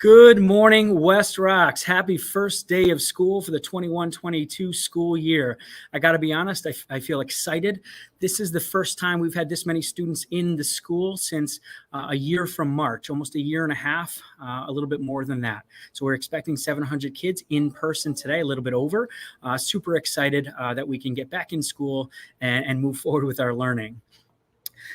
Good morning, West Rocks. Happy first day of school for the 21-22 school year. I got to be honest, I feel excited. This is the first time we've had this many students in the school since a year from March, almost a year and a half, a little bit more than that. So we're expecting 700 kids in person today, a little bit over. Super excited that we can get back in school and move forward with our learning.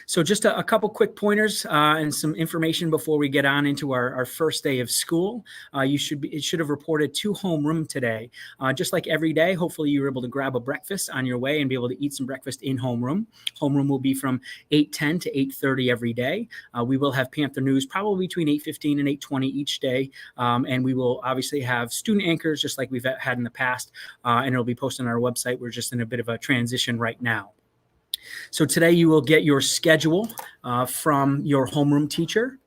So just a couple quick pointers and some information before we get on into our first day of school. It should have reported to homeroom today. Just like every day, hopefully you were able to grab a breakfast on your way and be able to eat some breakfast in homeroom. Homeroom will be from 8:10 to 8:30 every day. We will have Panther News probably between 8:15 and 8:20 each day. And we will obviously have student anchors just like we've had in the past. And it'll be posted on our website. We're just in a bit of a transition right now. So today you will get your schedule from your homeroom teacher.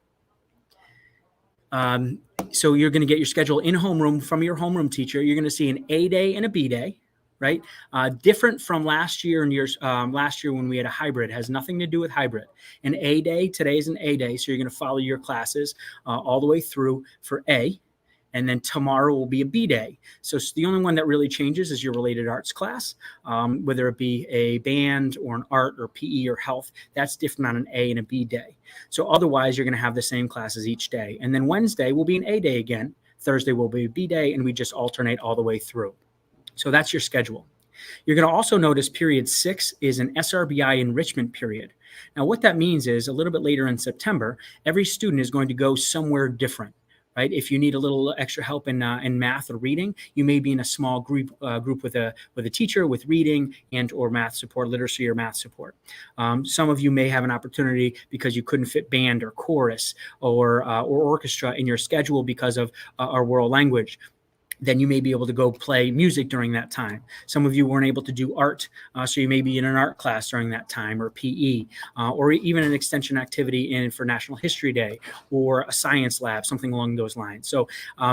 So you're going to get your schedule in homeroom from your homeroom teacher. You're going to see an A day and a B day, right? Different from last year and last year when we had a hybrid. It has nothing to do with hybrid. An A day, today is an A day. So you're going to follow your classes all the way through for A. And then tomorrow will be a B day. So the only one that really changes is your related arts class, whether it be a band or an art or PE or health. That's different on an A and a B day. So otherwise, you're going to have the same classes each day. And then Wednesday will be an A day again. Thursday will be a B day, and we just alternate all the way through. So that's your schedule. You're going to also notice period 6 is an SRBI enrichment period. Now, what that means is a little bit later in September, every student is going to go somewhere different. Right? If you need a little extra help in math or reading, you may be in a small group with a teacher with reading and or math support, literacy or math support. Some of you may have an opportunity because you couldn't fit band or chorus or orchestra in your schedule because of our world language. Then you may be able to go play music during that time. Some of you weren't able to do art, so you may be in an art class during that time, or PE, or even an extension activity for National History Day, or a science lab, something along those lines. So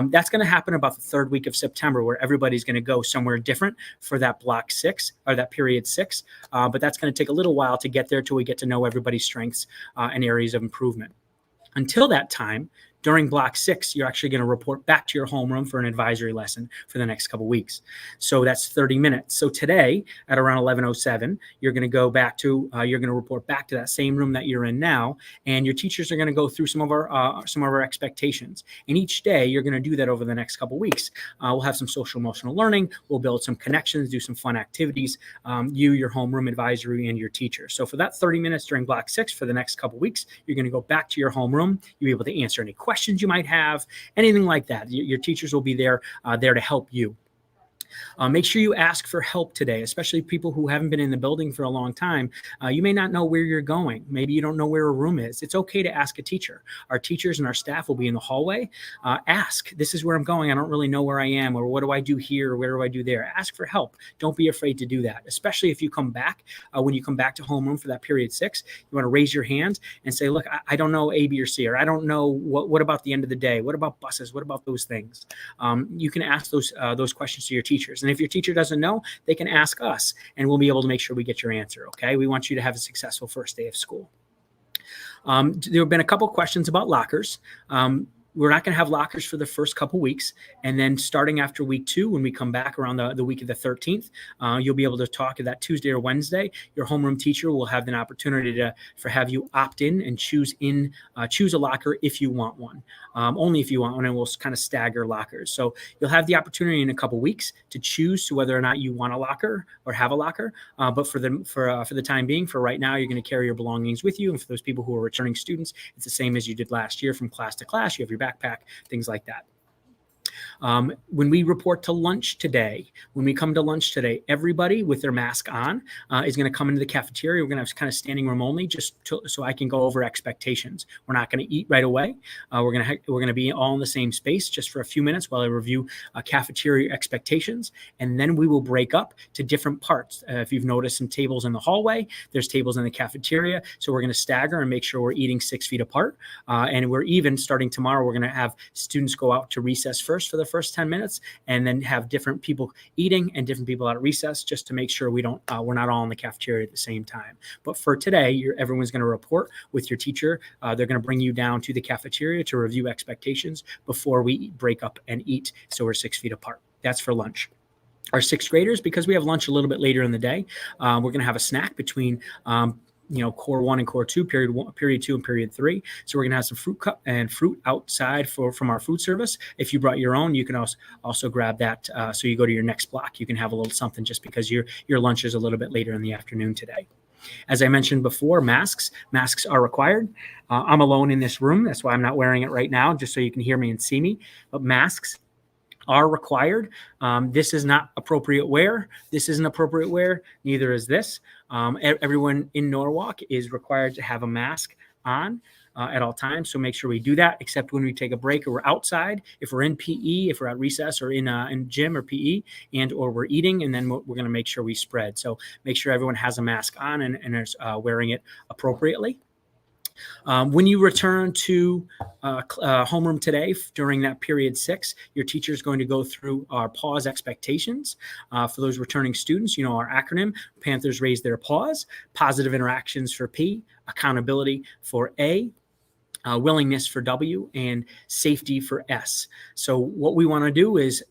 that's going to happen about the third week of September, where everybody's going to go somewhere different for that block 6, or that period 6. But that's going to take a little while to get there till we get to know everybody's strengths and areas of improvement. Until that time, during block 6, you're actually going to report back to your homeroom for an advisory lesson for the next couple weeks. So that's 30 minutes. So today at around 11:07, you're going to go back to, you're going to report back to that same room that you're in now, and your teachers are going to go through some of our expectations. And each day you're going to do that over the next couple weeks. We'll have some social emotional learning. We'll build some connections, do some fun activities. Your homeroom advisory and your teacher. So for that 30 minutes during block 6 for the next couple weeks, you're going to go back to your homeroom. You'll be able to answer any questions you might have, anything like that. Your teachers will be there to help you. Make sure you ask for help today, especially people who haven't been in the building for a long time. You may not know where you're going. Maybe you don't know where a room is. It's okay to ask a teacher. Our teachers and our staff will be in the hallway. Ask, this is where I'm going. I don't really know where I am, or what do I do here, or where do I do there? Ask for help. Don't be afraid to do that, especially if you come back. When you come back to homeroom for that period 6, you want to raise your hand and say, look, I don't know A, B, or C, or I don't know what about the end of the day? What about buses? What about those things? You can ask those questions to your teachers. And if your teacher doesn't know, they can ask us, and we'll be able to make sure we get your answer, okay? We want you to have a successful first day of school. There have been a couple questions about lockers. We're not going to have lockers for the first couple weeks. And then starting after week 2, when we come back around the week of the 13th, you'll be able to talk that Tuesday or Wednesday. Your homeroom teacher will have an opportunity to have you opt in and choose a locker if you want one. Only if you want one, and we'll kind of stagger lockers. So you'll have the opportunity in a couple weeks to choose whether or not you want a locker or have a locker. But for the time being, for right now, you're going to carry your belongings with you. And for those people who are returning students, it's the same as you did last year from class to class. You have your backpack, things like that. When we report to lunch today, when we come to lunch today, everybody with their mask on is going to come into the cafeteria. We're going to have kind of standing room only, so I can go over expectations. We're not going to eat right away. We're going to be all in the same space just for a few minutes while I review cafeteria expectations, and then we will break up to different parts. If you've noticed some tables in the hallway, there's tables in the cafeteria, so we're going to stagger and make sure we're eating 6 feet apart. And we're even starting tomorrow. We're going to have students go out to recess first. for the first 10 minutes, and then have different people eating and different people at recess, just to make sure we're not all in the cafeteria at the same time. But for today, everyone's going to report with your teacher. They're going to bring you down to the cafeteria to review expectations before we break up and eat, so we're 6 feet apart. That's for lunch. Our sixth graders, because we have lunch a little bit later in the day, we're going to have a snack between core 1 and core 2, period 2 and period 3. So we're going to have some fruit cup and fruit outside from our food service. If you brought your own, you can also grab that. So you go to your next block, you can have a little something, just because your lunch is a little bit later in the afternoon today. As I mentioned before, masks are required. I'm alone in this room. That's why I'm not wearing it right now, just so you can hear me and see me. But masks are required. This is not appropriate wear. This isn't appropriate wear. Neither is this. Everyone in Norwalk is required to have a mask on at all times. So make sure we do that, except when we take a break or we're outside. If we're in PE, if we're at recess or in gym or PE, or we're eating, and then we're going to make sure we spread. So make sure everyone has a mask on and is wearing it appropriately. When you return to homeroom today during that period 6, your teacher is going to go through our pause expectations for those returning students. Our acronym: Panthers raise their paws, positive interactions for P, accountability for A, willingness for W, and safety for S. So what we want to do is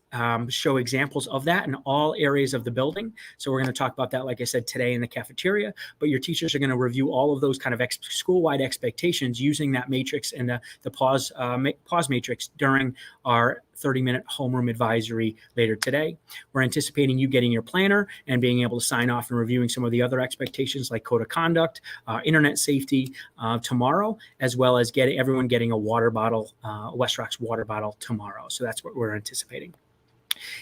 show examples of that in all areas of the building. So we're going to talk about that, like I said, today in the cafeteria, but your teachers are going to review all of those kind of school-wide expectations using that matrix and the pause matrix during our 30-minute homeroom advisory later today. We're anticipating you getting your planner and being able to sign off and reviewing some of the other expectations like code of conduct, internet safety tomorrow, as well as everyone getting a water bottle, WestRock's water bottle tomorrow. So that's what we're anticipating.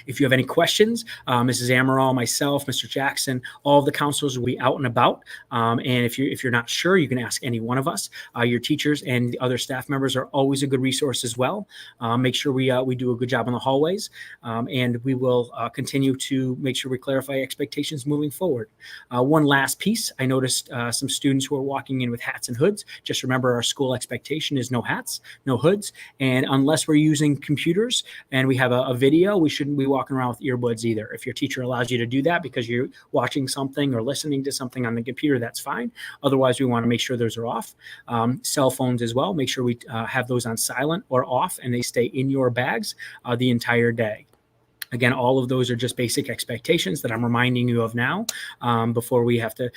If you have any questions, Mrs. Amaral, myself, Mr. Jackson, all of the counselors will be out and about. And if you're not sure, you can ask any one of us. Your teachers and the other staff members are always a good resource as well. Make sure we do a good job in the hallways, and we will continue to make sure we clarify expectations moving forward. One last piece: I noticed some students who are walking in with hats and hoods. Just remember, our school expectation is no hats, no hoods, and unless we're using computers and we have a video, we shouldn't be walking around with earbuds either. If your teacher allows you to do that because you're watching something or listening to something on the computer, that's fine. Otherwise, we want to make sure those are off. Cell phones as well. Make sure we have those on silent or off, and they stay in your bags the entire day. Again, all of those are just basic expectations that I'm reminding you of now before we have to,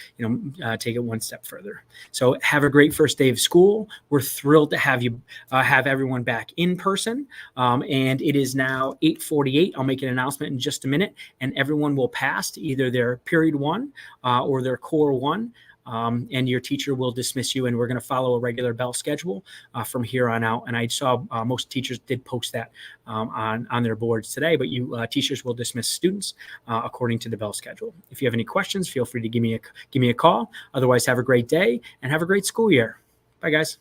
take it one step further. So have a great first day of school. We're thrilled to have you have everyone back in person. And it is now 8:48. I'll make an announcement in just a minute, and everyone will pass to either their period 1 or their core 1. And your teacher will dismiss you, and we're going to follow a regular bell schedule from here on out. And I saw most teachers did post that on their boards today, but you teachers will dismiss students according to the bell schedule. If you have any questions, feel free to give me a call. Otherwise, have a great day and have a great school year. Bye, guys.